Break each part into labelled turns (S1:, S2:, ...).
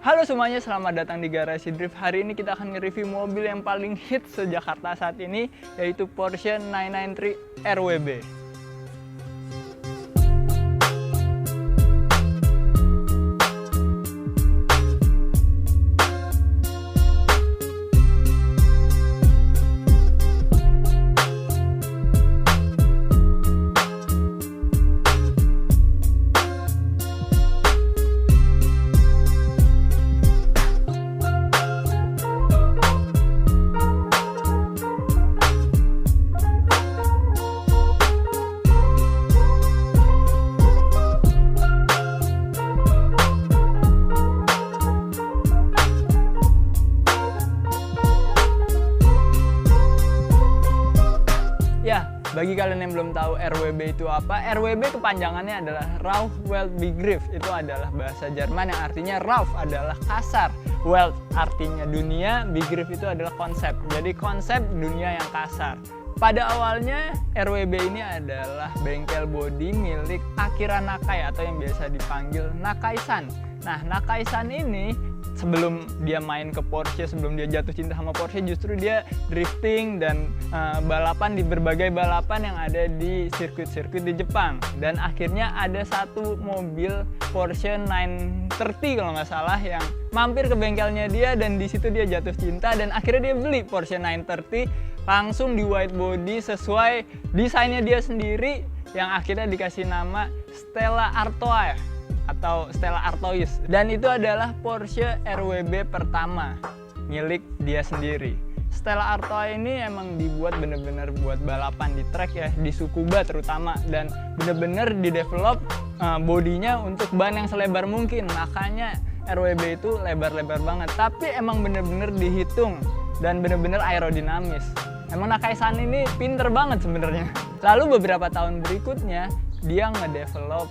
S1: Halo semuanya, selamat datang di Garasi Drift. Hari ini kita akan nge-review mobil yang paling hits se-Jakarta saat ini, yaitu Porsche 993 RWB. Bagi kalian yang belum tahu RWB itu apa, RWB kepanjangannya adalah Rauf Welt Begriff. Itu adalah bahasa Jerman yang artinya Rauf adalah kasar, Welt artinya dunia, Begriff itu adalah konsep. Jadi konsep dunia yang kasar. Pada awalnya RWB ini adalah bengkel bodi milik Akira Nakai atau yang biasa dipanggil Nakai-san. Nah, Nakai-san ini sebelum dia main ke Porsche, sebelum dia jatuh cinta sama Porsche, justru dia drifting dan balapan di berbagai balapan yang ada di sirkuit-sirkuit di Jepang. Dan akhirnya ada satu mobil Porsche 930 kalau nggak salah yang mampir ke bengkelnya dia, dan di situ dia jatuh cinta dan akhirnya dia beli Porsche 930 langsung di white body sesuai desainnya dia sendiri yang akhirnya dikasih nama Stella Artois atau Stella Artois, dan itu adalah Porsche RWB pertama milik dia sendiri. Stella Artois ini emang dibuat bener-bener buat balapan di track ya, di Tsukuba terutama, dan bener-bener di-develop bodinya untuk ban yang selebar mungkin, makanya RWB itu lebar-lebar banget, tapi emang bener-bener dihitung dan bener-bener aerodinamis. Emang Nakai-san ini pinter banget sebenarnya. Lalu beberapa tahun berikutnya dia ngedevelop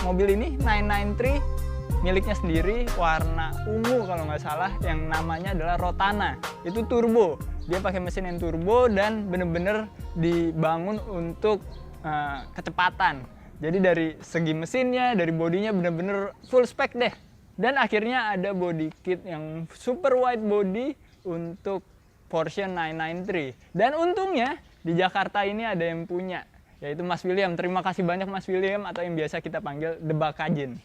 S1: mobil ini 993 miliknya sendiri, warna ungu kalau nggak salah, yang namanya adalah Rotana. Itu turbo, dia pakai mesin yang turbo dan bener-bener dibangun untuk kecepatan. Jadi dari segi mesinnya, dari bodinya bener-bener full spec deh. Dan akhirnya ada body kit yang super wide body untuk Porsche 993. Dan untungnya di Jakarta ini ada yang punya, yaitu Mas William. Terima kasih banyak Mas William, atau yang biasa kita panggil The Bakajin.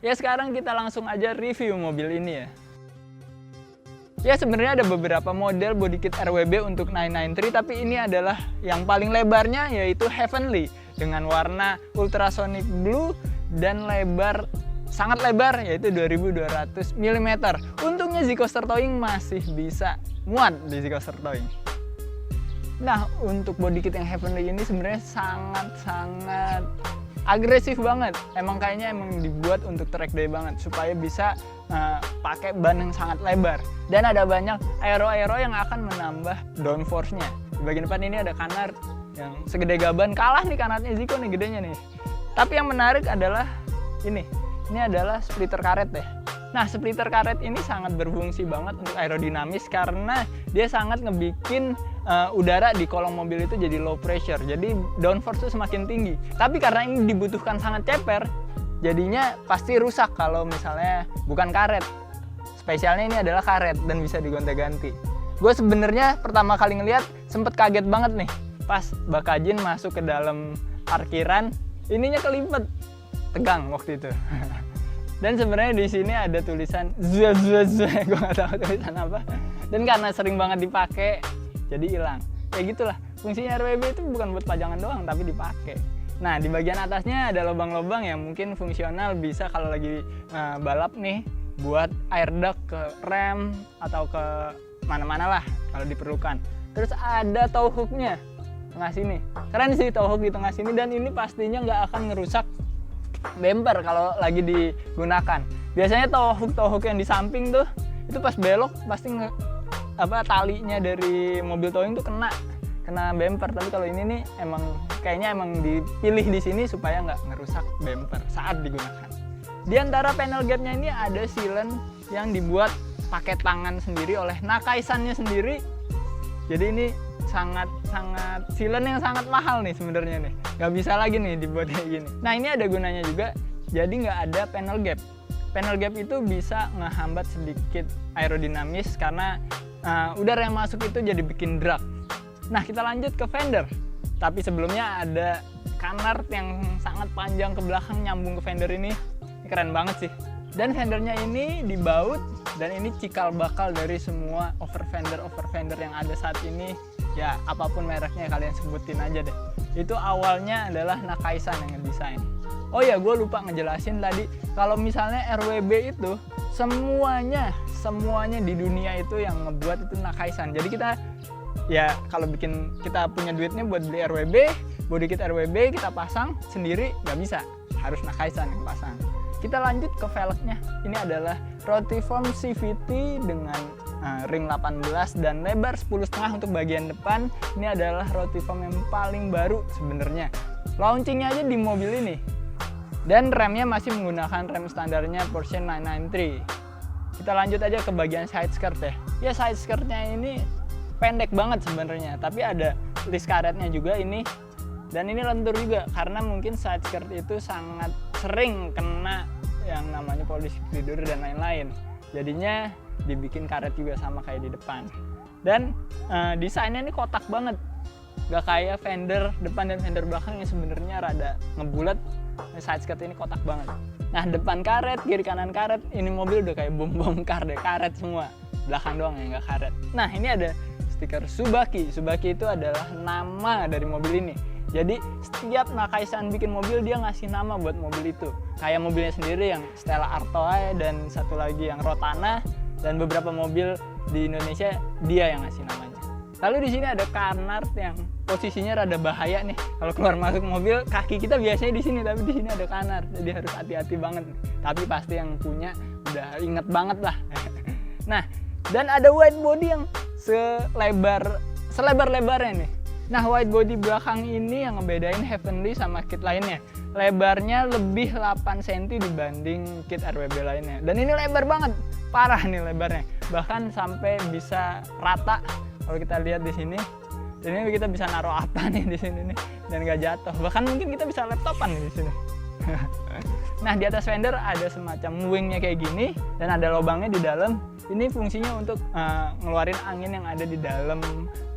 S1: Ya, sekarang kita langsung aja review mobil ini ya. Ya, sebenarnya ada beberapa model body kit RWB untuk 993, tapi ini adalah yang paling lebarnya, yaitu Heavenly dengan warna ultrasonic blue dan lebar, sangat lebar, yaitu 2200 mm. Untungnya Z-Coaster Towing masih bisa muat di Z-Coaster Towing. Nah, untuk body kit yang Heavenly ini sebenarnya sangat agresif banget. Kayaknya dibuat untuk track day banget supaya bisa pakai ban yang sangat lebar. Dan ada banyak aero-aero yang akan menambah downforce-nya. Di bagian depan ini ada kanard yang segede gaban, kalah nih kanardnya Zico nih gedenya nih. Tapi yang menarik adalah ini adalah splitter karet deh. Nah, splitter karet ini sangat berfungsi banget untuk aerodinamis karena dia sangat ngebikin udara di kolong mobil itu jadi low pressure, jadi downforce itu semakin tinggi. Tapi karena ini dibutuhkan sangat ceper, jadinya pasti rusak kalau misalnya bukan karet. Spesialnya ini adalah karet dan bisa digonta-ganti. Gue sebenarnya pertama kali ngeliat sempet kaget banget nih pas Bakajin masuk ke dalam parkiran, ininya kelipet, tegang waktu itu. Dan sebenarnya di sini ada tulisan zua, gue nggak tahu tulisan apa. Dan karena sering banget dipakai, jadi hilang. Kayak gitulah. Fungsinya RWB itu bukan buat pajangan doang, tapi dipakai. Nah, di bagian atasnya ada lubang-lubang yang mungkin fungsional, bisa kalau lagi balap nih, buat air duct ke rem atau ke mana-mana lah kalau diperlukan. Terus ada tow hook-nya tengah sini. Keren sih tow hook di tengah sini, dan ini pastinya nggak akan ngerusak bumper kalau lagi digunakan. Biasanya tow hook yang di samping tuh, itu pas belok pasti talinya dari mobil towing tuh kena bumper. Tapi kalau ini nih kayaknya dipilih di sini supaya nggak ngerusak bumper saat digunakan. Di antara panel gate-nya ini ada sealant yang dibuat pakai tangan sendiri oleh Nakai-san-nya sendiri. Jadi ini sangat sealant yang sangat mahal nih sebenarnya nih. Nggak bisa lagi nih dibuat kayak gini. Nah, ini ada gunanya juga, jadi nggak ada panel gap. panel gap itu bisa ngehambat sedikit aerodinamis karena udara yang masuk itu jadi bikin drag. Nah, kita lanjut ke fender. Tapi sebelumnya ada canard yang sangat panjang ke belakang nyambung ke fender ini. Ini keren banget sih. Dan fendernya ini dibaut, dan ini cikal bakal dari semua over fender yang ada saat ini. Ya, apapun mereknya kalian sebutin aja deh. Itu awalnya adalah Nakaisan yang ngedesain. Oh ya, gue lupa ngejelasin tadi, kalau misalnya RWB itu semuanya di dunia itu yang ngebuat itu Nakaisan. Jadi kita ya kalau kita punya duitnya buat beli RWB, body kit RWB kita pasang sendiri nggak bisa, harus Nakaisan yang pasang. Kita lanjut ke velgnya. Ini adalah Rotiform CVT dengan ring 18 dan lebar 10,5 untuk bagian depan. Ini adalah Rotiform yang paling baru sebenarnya. Launchingnya aja di mobil ini. Dan remnya masih menggunakan rem standarnya Porsche 993. Kita lanjut aja ke bagian side skirt ya. Ya, side skirtnya ini pendek banget sebenarnya, tapi ada list karetnya juga ini. Dan ini lentur juga karena mungkin side skirt itu sangat sering kena yang namanya polisi tidur dan lain-lain. Jadinya dibikin karet juga sama kayak di depan. Dan desainnya ini kotak banget. Gak kayak fender depan dan fender belakang yang sebenarnya rada ngebulat. Side skirt ini kotak banget. Nah, depan karet, kiri kanan karet. Ini mobil udah kayak bom kar deh, karet semua. Belakang doang yang gak karet. Nah, ini ada stiker Tsubaki. Tsubaki itu adalah nama dari mobil ini. Jadi setiap Nakaisan bikin mobil, dia ngasih nama buat mobil itu. Kayak mobilnya sendiri yang Stella Artois, dan satu lagi yang Rotana, dan beberapa mobil di Indonesia dia yang ngasih namanya. Lalu di sini ada canard yang posisinya rada bahaya nih. Kalau keluar masuk mobil, kaki kita biasanya di sini, tapi di sini ada canard. Jadi harus hati-hati banget. Tapi pasti yang punya udah inget banget lah. Nah, dan ada wide body yang selebar-lebarnya nih. Nah, wide body belakang ini yang ngebedain Heavenly sama kit lainnya. Lebarnya lebih 8 cm dibanding kit RWB lainnya. Dan ini lebar banget, parah nih lebarnya. Bahkan sampai bisa rata kalau kita lihat di sini. Dan ini kita bisa naruh apa nih di sini nih dan nggak jatuh. Bahkan mungkin kita bisa laptopan nih di sini. Nah, di atas fender ada semacam wingnya kayak gini dan ada lubangnya di dalam. Ini fungsinya untuk ngeluarin angin yang ada di dalam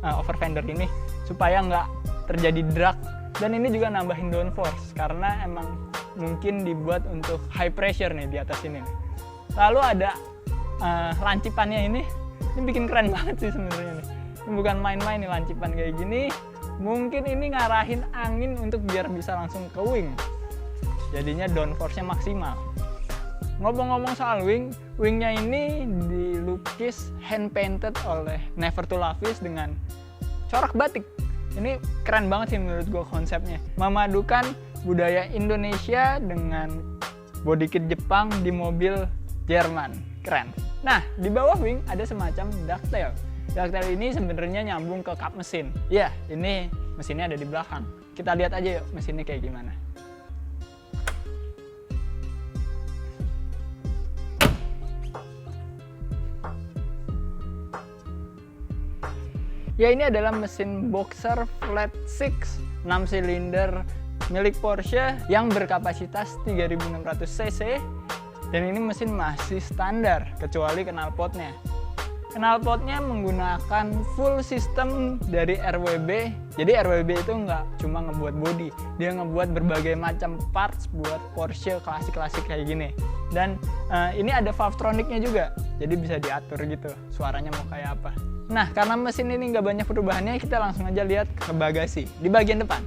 S1: over fender ini supaya nggak terjadi drag. Dan ini juga nambahin downforce karena emang mungkin dibuat untuk high pressure nih di atas ini. Lalu ada lancipannya ini bikin keren banget sih sebenarnya nih. Ini bukan main-main nih lancipan kayak gini. Mungkin ini ngarahin angin untuk biar bisa langsung ke wing. Jadinya downforce-nya maksimal. Ngomong-ngomong soal wingnya ini dilukis hand painted oleh Never to Lavis dengan corak batik. Ini keren banget sih menurut gue konsepnya. Memadukan budaya Indonesia dengan body kit Jepang di mobil Jerman. Keren. Nah, di bawah wing ada semacam ducktail. Ducktail ini sebenarnya nyambung ke kap mesin. Ya, ini mesinnya ada di belakang. Kita lihat aja yuk mesinnya kayak gimana. Ya, ini adalah mesin Boxer Flat 6 silinder milik Porsche yang berkapasitas 3600 cc. Dan ini mesin masih standar kecuali knalpotnya. Knalpotnya menggunakan full system dari RWB. Jadi RWB itu nggak cuma ngebuat body, dia ngebuat berbagai macam parts buat Porsche klasik-klasik kayak gini. Dan ini ada Valvetronicnya juga, jadi bisa diatur gitu suaranya mau kayak apa. Nah, karena mesin ini nggak banyak perubahannya, kita langsung aja lihat ke bagasi di bagian depan.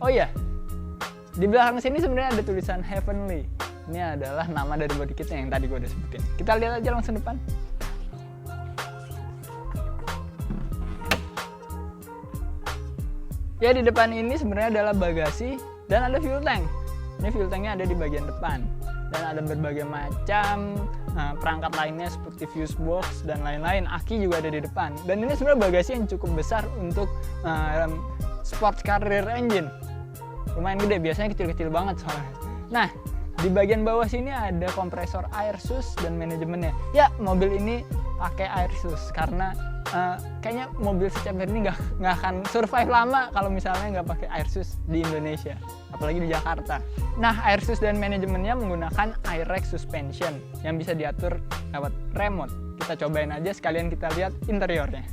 S1: Oh iya, di belakang sini sebenarnya ada tulisan Heavenly. Ini adalah nama dari body kitnya yang tadi gue udah sebutin. Kita lihat aja langsung depan. Ya, di depan ini sebenarnya adalah bagasi dan ada fuel tank. Ini fuel tanknya ada di bagian depan. Dan ada berbagai macam perangkat lainnya seperti fuse box dan lain-lain. Aki juga ada di depan. Dan ini sebenarnya bagasi yang cukup besar untuk sport car rear engine. Lumayan gede, biasanya kecil-kecil banget soalnya. Nah, di bagian bawah sini ada kompresor air sus dan manajemennya. Ya, mobil ini pakai Airsus karena kayaknya mobil seceper ini nggak akan survive lama kalau misalnya nggak pakai Airsus di Indonesia, apalagi di Jakarta. Nah, Airsus dan manajemennya menggunakan Airex suspension yang bisa diatur lewat remote. Kita cobain aja, sekalian kita lihat interiornya.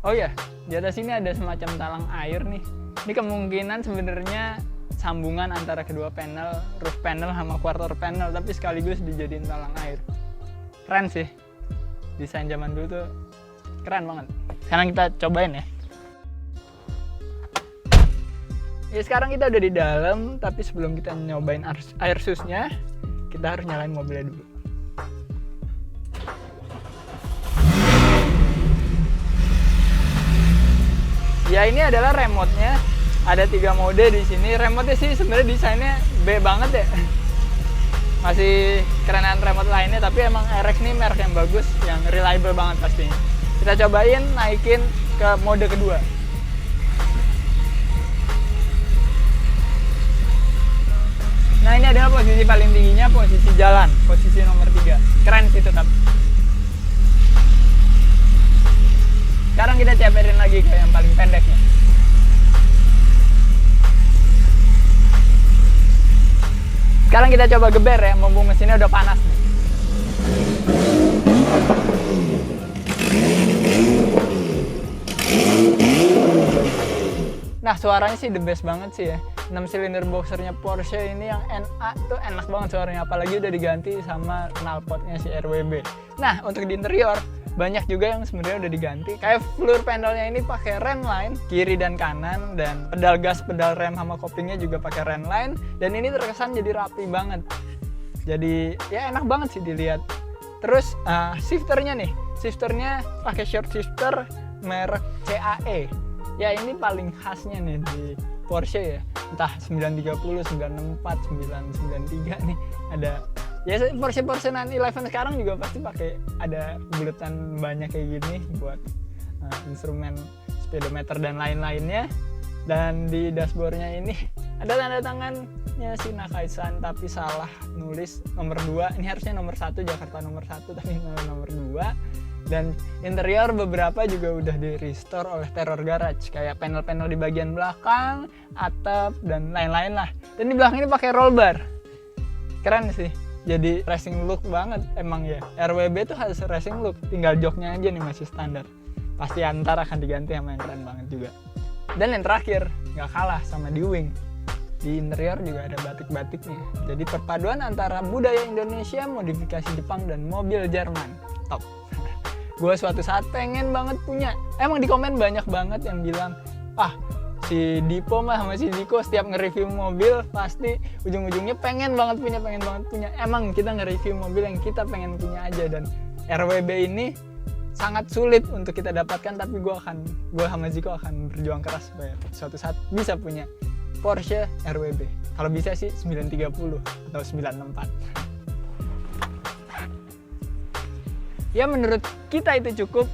S1: Oh ya, di atas ini ada semacam talang air nih. Ini kemungkinan sebenarnya sambungan antara kedua panel, roof panel sama quarter panel, tapi sekaligus dijadiin talang air. Keren sih. Desain zaman dulu tuh keren banget. Sekarang kita cobain ya. Ya, sekarang kita udah di dalam, tapi sebelum kita nyobain Airsusnya, kita harus nyalain mobilnya dulu. Ya, ini adalah remote-nya. Ada 3 mode di sini. Remote-nya sih sebenarnya desainnya B banget ya. Masih kerenan remote lainnya, tapi emang Airex nih merek yang bagus, yang reliable banget pastinya. Kita cobain naikin ke mode kedua. Nah, ini adalah posisi paling tingginya, posisi jalan, posisi nomor 3. Keren sih tetap. Sekarang kita ceperin lagi ke yang paling pendeknya. Sekarang kita coba geber ya, mumpung mesinnya udah panas nih. Nah, suaranya sih the best banget sih ya. 6 silinder boxernya Porsche ini yang NA tuh enak banget suaranya, apalagi udah diganti sama knalpotnya si RWB. Nah, untuk di interior banyak juga yang sebenarnya udah diganti. Kayak floor panelnya ini pakai rem line kiri dan kanan, dan pedal gas, pedal rem sama kopingnya juga pakai rem line, dan ini terkesan jadi rapi banget. Jadi ya enak banget sih dilihat. Terus shifternya nih, shifternya pakai short shifter merek CAE. Ya, ini paling khasnya nih di Porsche ya, entah 930, 964, 993 nih ada. Ya, Porsche 911 sekarang juga pasti pakai ada buletan banyak kayak gini buat instrumen speedometer dan lain-lainnya. Dan di dashboardnya ini ada tanda tangannya si Nakaisan, tapi salah nulis nomor 2. Ini harusnya nomor 1, Jakarta nomor 1, tapi nomor 2. Dan interior beberapa juga udah di restore oleh Terror Garage, kayak panel-panel di bagian belakang, atap, dan lain-lain lah. Dan di belakang ini pakai roll bar. Keren sih, jadi racing look banget. Emang ya, RWB tuh harus racing look, tinggal joknya aja nih masih standar. Pasti antar akan diganti sama yang keren banget juga. Dan yang terakhir, nggak kalah sama di wing. Di interior juga ada batik-batiknya. Jadi perpaduan antara budaya Indonesia, modifikasi Jepang, dan mobil Jerman. Top. Gue suatu saat pengen banget punya. Emang di komen banyak banget yang bilang, si Dipo mah sama si Ziko setiap nge-review mobil pasti ujung-ujungnya pengen banget punya. Emang kita nge-review mobil yang kita pengen punya aja, dan RWB ini sangat sulit untuk kita dapatkan, tapi gue sama Ziko akan berjuang keras supaya suatu saat bisa punya Porsche RWB. Kalau bisa sih 930 atau 964. Ya, menurut kita itu cukup.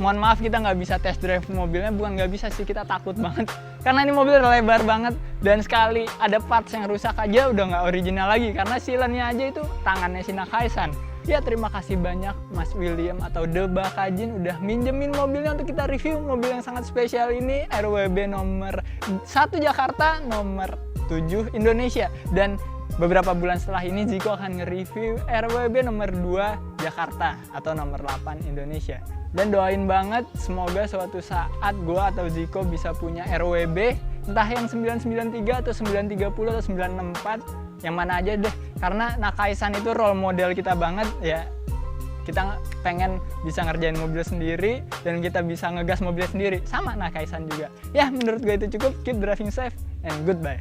S1: Mohon maaf kita nggak bisa test drive mobilnya, bukan nggak bisa sih, kita takut banget. Karena ini mobil lebar banget, dan sekali ada parts yang rusak aja udah nggak original lagi, karena sealannya aja itu tangannya si Nakaisan. Ya, terima kasih banyak Mas William atau The Bakajin udah minjemin mobilnya untuk kita review mobil yang sangat spesial ini, RWB nomor 1 Jakarta, nomor 7 Indonesia. Dan beberapa bulan setelah ini Ziko akan nge-review RWB nomor 2 Jakarta atau nomor 8 Indonesia. Dan doain banget semoga suatu saat gue atau Ziko bisa punya RWB, entah yang 993 atau 930 atau 964, yang mana aja deh. Karena Nakaisan itu role model kita banget ya. Kita pengen bisa ngerjain mobil sendiri, dan kita bisa ngegas mobil sendiri sama Nakaisan juga. Ya, menurut gue itu cukup. Keep driving safe and goodbye.